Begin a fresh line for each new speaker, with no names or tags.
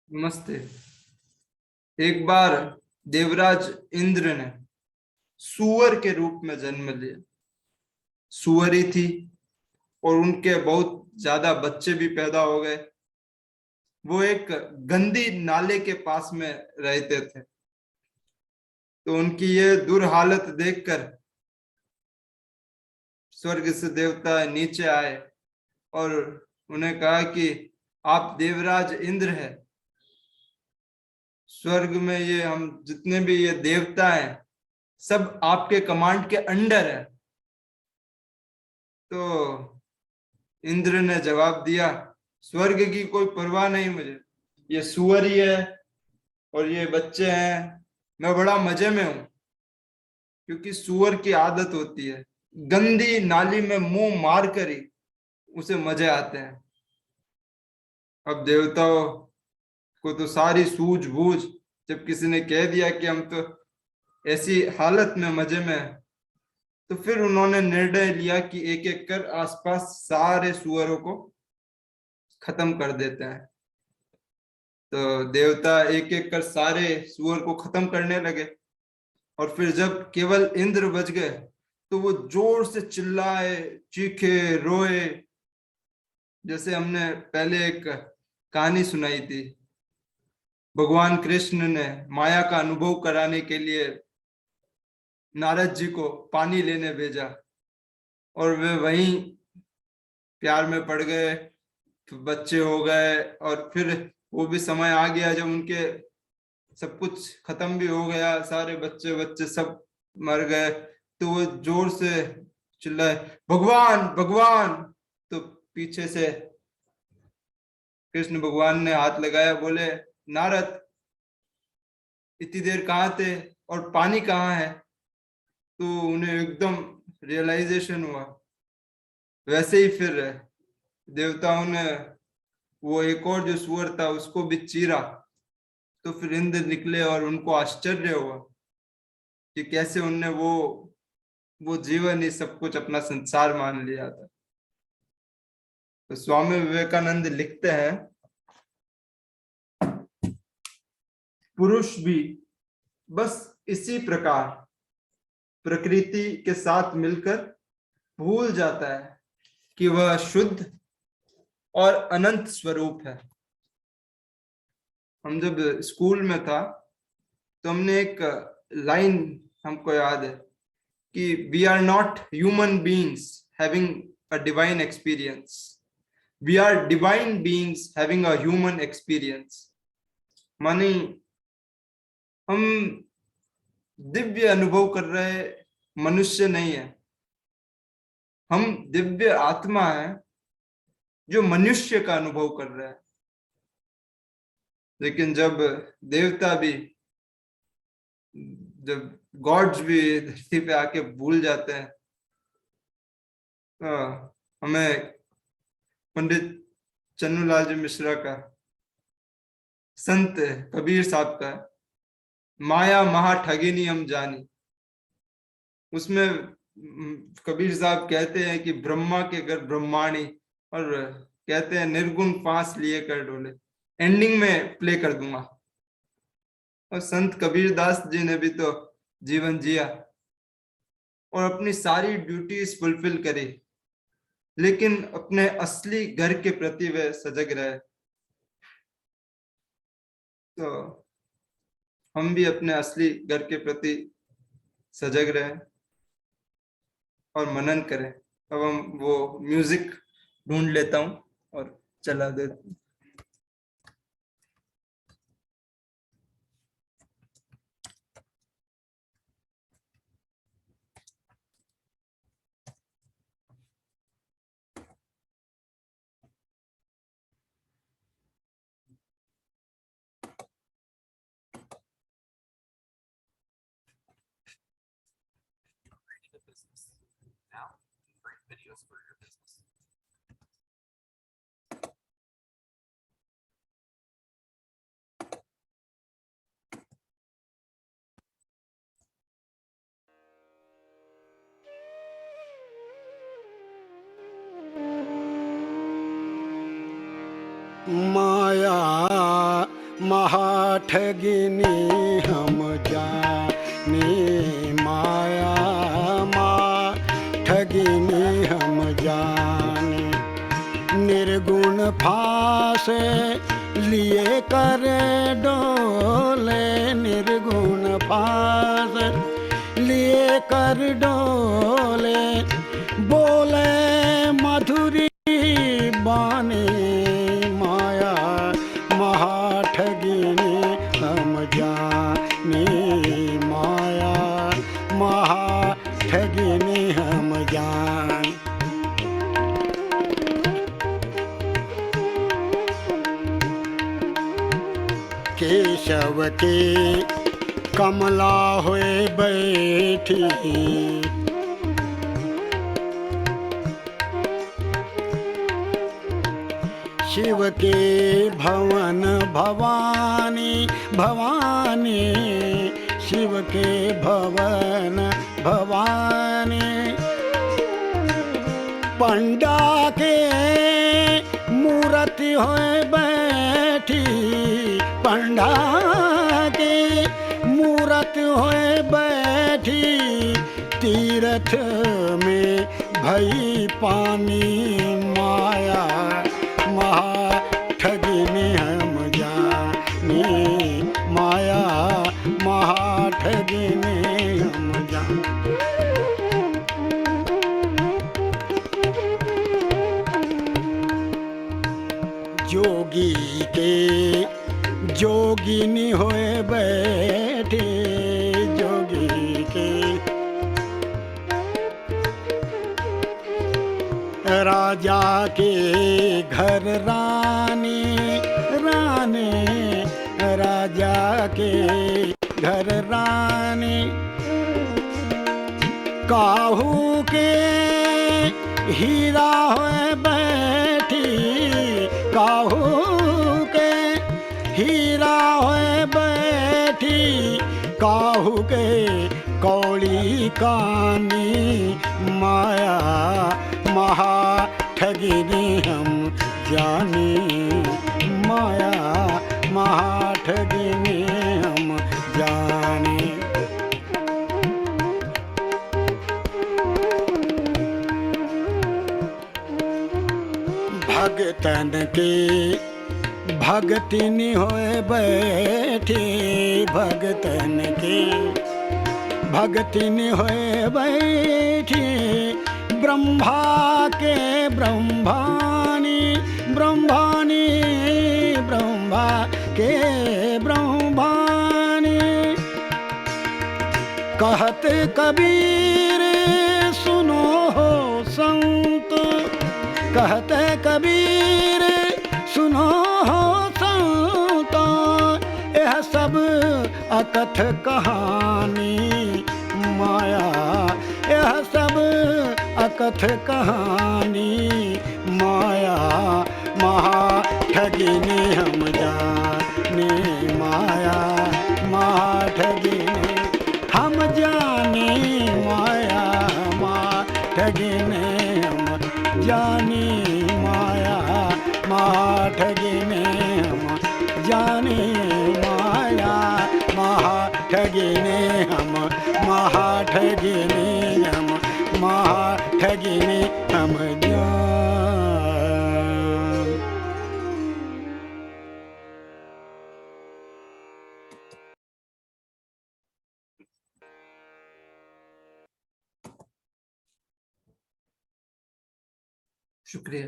नमस्ते। एक बार देवराज इंद्र ने सुअर के रूप में जन्म लिया। सुअरी थी और उनके बहुत ज्यादा बच्चे भी पैदा हो गए। वो एक गंदी नाले के पास में रहते थे। तो उनकी ये दुर्हालत देखकर स्वर्ग से देवता नीचे आए और उन्हें कहा कि आप देवराज इंद्र है। स्वर्ग में ये हम जितने भी ये देवता हैं सब आपके कमांड के अंडर है। तो इंद्र ने जवाब दिया, स्वर्ग की कोई परवाह नहीं मुझे। ये सुअर ही है और ये बच्चे हैं, मैं बड़ा मजे में हूं। क्योंकि सुअर की आदत होती है गंदी नाली में मुंह मार कर ही उसे मजे आते हैं। अब देवताओं को तो सारी सूझबूझ, जब किसी ने कह दिया कि हम तो ऐसी हालत में मजे में हैं, तो फिर उन्होंने निर्णय लिया कि एक एक कर आसपास सारे सुअरों को खत्म कर देते हैं। तो देवता एक एक कर सारे सुअर को खत्म करने लगे और फिर जब केवल इंद्र बच गए तो वो जोर से चिल्लाए, चीखे, रोए। जैसे हमने पहले एक कहानी सुनाई थी, भगवान कृष्ण ने माया का अनुभव कराने के लिए नारद जी को पानी लेने भेजा और वे वहीं प्यार में पड़ गए, तो बच्चे हो गए और फिर वो भी समय आ गया जब उनके सब कुछ खत्म भी हो गया, सारे बच्चे बच्चे सब मर गए। तो वो जोर से चिल्लाए, भगवान भगवान। तो पीछे से कृष्ण भगवान ने हाथ लगाया, बोले, नारद इतनी देर कहाँ थे और पानी कहाँ है। तो उन्हें एकदम रियलाइजेशन हुआ। वैसे ही फिर देवताओं ने वो एक और जो सुअर था उसको भी चीरा। तो फिर इंद्र निकले और उनको आश्चर्य हुआ कि कैसे उनने वो जीवन ही सब कुछ अपना संसार मान लिया था। तो स्वामी विवेकानंद लिखते हैं, पुरुष भी बस इसी प्रकार प्रकृति के साथ मिलकर भूल जाता है कि वह शुद्ध और अनंत स्वरूप है। हम जब स्कूल में था तो हमने एक लाइन हमको याद है कि we are not human beings having a divine experience, we are divine beings having a human experience. मानी हम दिव्य अनुभव कर रहे मनुष्य नहीं है, हम दिव्य आत्मा है जो मनुष्य का अनुभव कर रहा है। लेकिन जब देवता भी, जब गॉड्स भी धरती पे आके भूल जाते हैं, तो हमें पंडित चन्नूलाल जी मिश्रा का, संत कबीर साहब का माया महा ठगिनी हम जानी, उसमें कबीर साहब कहते हैं कि ब्रह्मा के घर ब्रह्माणी, और कहते हैं निर्गुण पास लिए कर डोले। एंडिंग में प्ले कर दूंगा। और संत कबीर दास जी ने भी तो जीवन जिया और अपनी सारी ड्यूटीज फुलफिल करी, लेकिन अपने असली घर के प्रति वे सजग रहे। तो हम भी अपने असली घर के प्रति सजग रहे और मनन करें। अब हम वो म्यूजिक ढूंढ लेता हूँ और चला देता हूँ।
माया महाठगिनी हम जाने, माया ठगिनी हम जाने। निर्गुण फांसे लिए कर डोले, निर्गुण फांस लिए कर डोले, बोले मधुरी बानी, माया महाठगिनी हम जाने, माया महाठगिनी हम जाने। केशव के कमला हुए बैठी, शिव के भवन भवानी, भवानी शिव के भवन भवानी। पंडा के मूर्ति होए बैठी, पंडा के मूर्ति होए बैठी, तीर्थ में भई पानी, माया महाठगिनी हम जाने, माया महाठगिनी हम जाने। जोगी के जोगिनी होए बैठे, जोगी के राजा के घर रानी, रानी राजा के घर रानी। काहू के हीरा होए बैठी, काहू के हीरा होए बैठी, काहू के कौड़ी कानी, माया महाठगिनी हम जाने, माया महाठगिनी हम जाने। भगतन के भगतिनी होए बैठी, भगतन के भगतिनी होए बैठी, ब्रह्मा के ब्रह्मानी, ब्रह्मानी ब्रह्मा के ब्रह्मानी। कहत कबीर सुनो हो संत, कहत कबीर सुनो हो संत, यह सब अकथ कहानी, माया यह सब अकथ कहानी, माया महाठगिनी हम जाने, माया महाठगिनी हम जाने, माया महाठगिनी हम जाने, माया महाठगिनी हम जाने, माया महाठगिनी हम, महाठगिनी हम, महाठगिनी हम जान।
शुक्रिया।